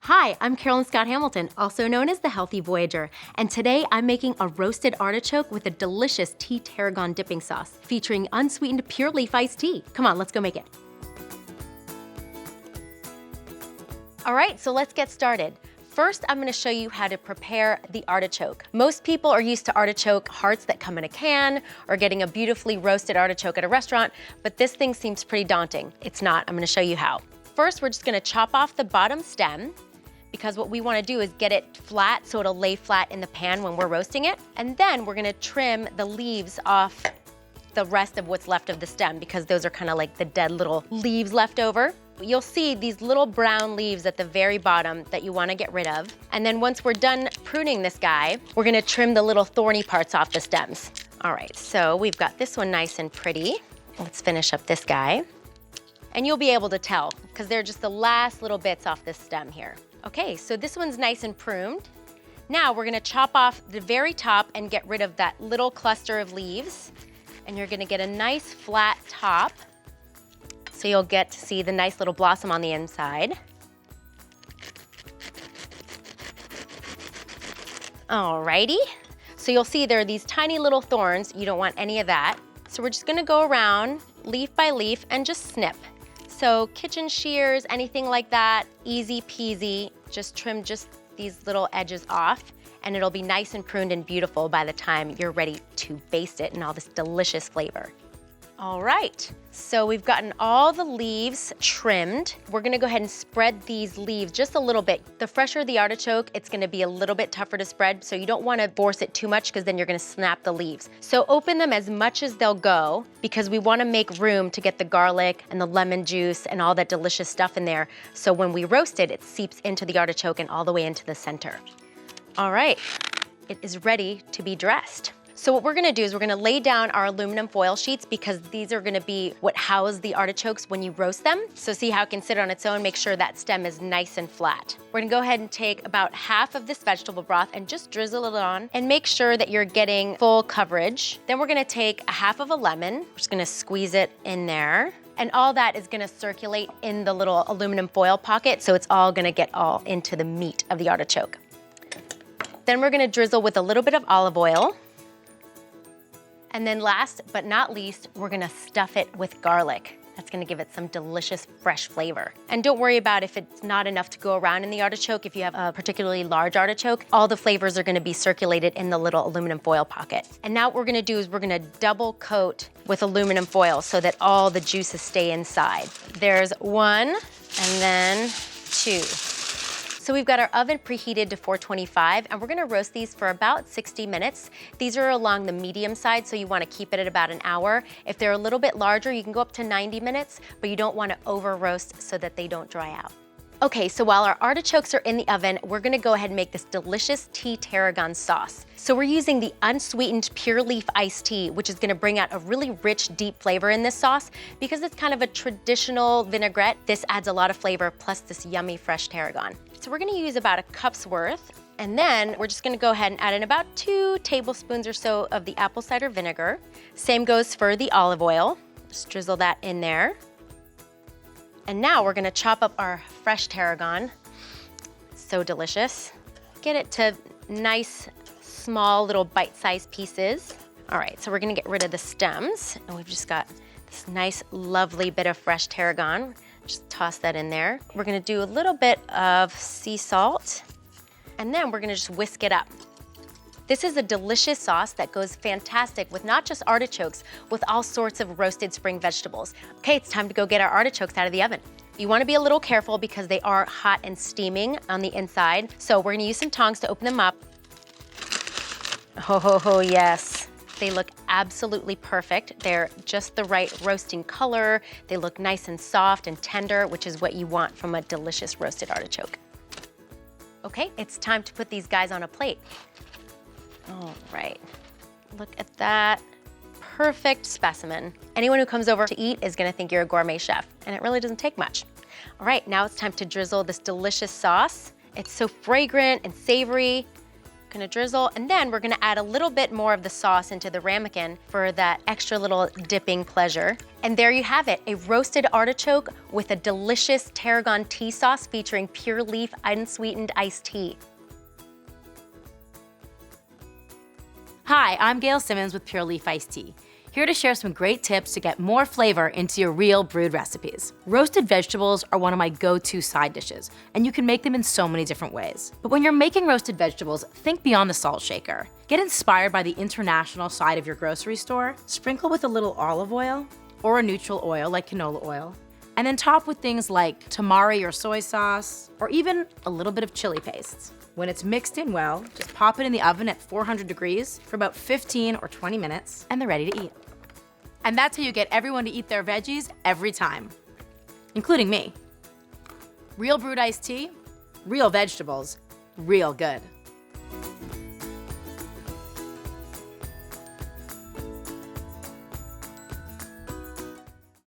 Hi, I'm Carolyn Scott Hamilton, also known as the Healthy Voyager, and today I'm making a roasted artichoke with a delicious tea tarragon dipping sauce featuring unsweetened pure leaf iced tea. Come on, let's go make it. All right, so let's get started. First, I'm gonna show you how to prepare the artichoke. Most people are used to artichoke hearts that come in a can or getting a beautifully roasted artichoke at a restaurant, but this thing seems pretty daunting. It's not. I'm gonna show you how. First, we're just gonna chop off the bottom stem, because what we wanna do is get it flat so it'll lay flat in the pan when we're roasting it. And then we're gonna trim the leaves off the rest of what's left of the stem because those are kind of like the dead little leaves left over. You'll see these little brown leaves at the very bottom that you wanna get rid of. And then once we're done pruning this guy, we're gonna trim the little thorny parts off the stems. All right, so we've got this one nice and pretty. Let's finish up this guy. And you'll be able to tell because they're just the last little bits off this stem here. Okay, so this one's nice and pruned. Now we're gonna chop off the very top and get rid of that little cluster of leaves. And you're gonna get a nice flat top. So you'll get to see the nice little blossom on the inside. Alrighty, so you'll see there are these tiny little thorns. You don't want any of that. So we're just gonna go around leaf by leaf and just snip. So kitchen shears, anything like that, easy peasy. Just trim just these little edges off and it'll be nice and pruned and beautiful by the time you're ready to baste it in all this delicious flavor. All right, so we've gotten all the leaves trimmed. We're gonna go ahead and spread these leaves just a little bit. The fresher the artichoke, it's gonna be a little bit tougher to spread, so you don't wanna force it too much because then you're gonna snap the leaves. So open them as much as they'll go because we wanna make room to get the garlic and the lemon juice and all that delicious stuff in there. So when we roast it, it seeps into the artichoke and all the way into the center. All right, it is ready to be dressed. So what we're gonna do is we're gonna lay down our aluminum foil sheets because these are gonna be what house the artichokes when you roast them. So see how it can sit on its own, make sure that stem is nice and flat. We're gonna go ahead and take about half of this vegetable broth and just drizzle it on and make sure that you're getting full coverage. Then we're gonna take a half of a lemon. We're just gonna squeeze it in there. And all that is gonna circulate in the little aluminum foil pocket, so it's all gonna get all into the meat of the artichoke. Then we're gonna drizzle with a little bit of olive oil. And then last but not least, we're gonna stuff it with garlic. That's gonna give it some delicious fresh flavor. And don't worry about if it's not enough to go around in the artichoke. If you have a particularly large artichoke, all the flavors are gonna be circulated in the little aluminum foil pocket. And now what we're gonna do is we're gonna double coat with aluminum foil so that all the juices stay inside. There's one and then two. So we've got our oven preheated to 425 and we're gonna roast these for about 60 minutes. These are along the medium side, so you wanna keep it at about an hour. If they're a little bit larger, you can go up to 90 minutes, but you don't wanna over roast so that they don't dry out. Okay, so while our artichokes are in the oven, we're gonna go ahead and make this delicious tea tarragon sauce. So we're using the unsweetened pure leaf iced tea, which is gonna bring out a really rich, deep flavor in this sauce. Because it's kind of a traditional vinaigrette, this adds a lot of flavor, plus this yummy fresh tarragon. So we're gonna use about a cup's worth, and then we're just gonna go ahead and add in about 2 tablespoons or so of the apple cider vinegar. Same goes for the olive oil. Just drizzle that in there. And now we're gonna chop up our fresh tarragon. So delicious. Get it to nice, small little bite-sized pieces. All right, so we're gonna get rid of the stems, and we've just got this nice, lovely bit of fresh tarragon. Just toss that in there. We're gonna do a little bit of sea salt, and then we're gonna just whisk it up. This is a delicious sauce that goes fantastic with not just artichokes, with all sorts of roasted spring vegetables. Okay, it's time to go get our artichokes out of the oven. You wanna be a little careful because they are hot and steaming on the inside. So we're gonna use some tongs to open them up. Oh, yes. They look absolutely perfect. They're just the right roasting color. They look nice and soft and tender, which is what you want from a delicious roasted artichoke. Okay, it's time to put these guys on a plate. All right, look at that. Perfect specimen. Anyone who comes over to eat is gonna think you're a gourmet chef, and it really doesn't take much. All right, now it's time to drizzle this delicious sauce. It's so fragrant and savory. Gonna drizzle, and then we're gonna add a little bit more of the sauce into the ramekin for that extra little dipping pleasure. And there you have it, a roasted artichoke with a delicious tarragon tea sauce featuring pure leaf unsweetened iced tea. Hi, I'm Gail Simmons with Pure Leaf Iced Tea, here to share some great tips to get more flavor into your real brewed recipes. Roasted vegetables are one of my go-to side dishes, and you can make them in so many different ways. But when you're making roasted vegetables, think beyond the salt shaker. Get inspired by the international side of your grocery store, sprinkle with a little olive oil, or a neutral oil like canola oil, and then top with things like tamari or soy sauce, or even a little bit of chili paste. When it's mixed in well, just pop it in the oven at 400 degrees for about 15 or 20 minutes, and they're ready to eat. And that's how you get everyone to eat their veggies every time, including me. Real brewed iced tea, real vegetables, real good.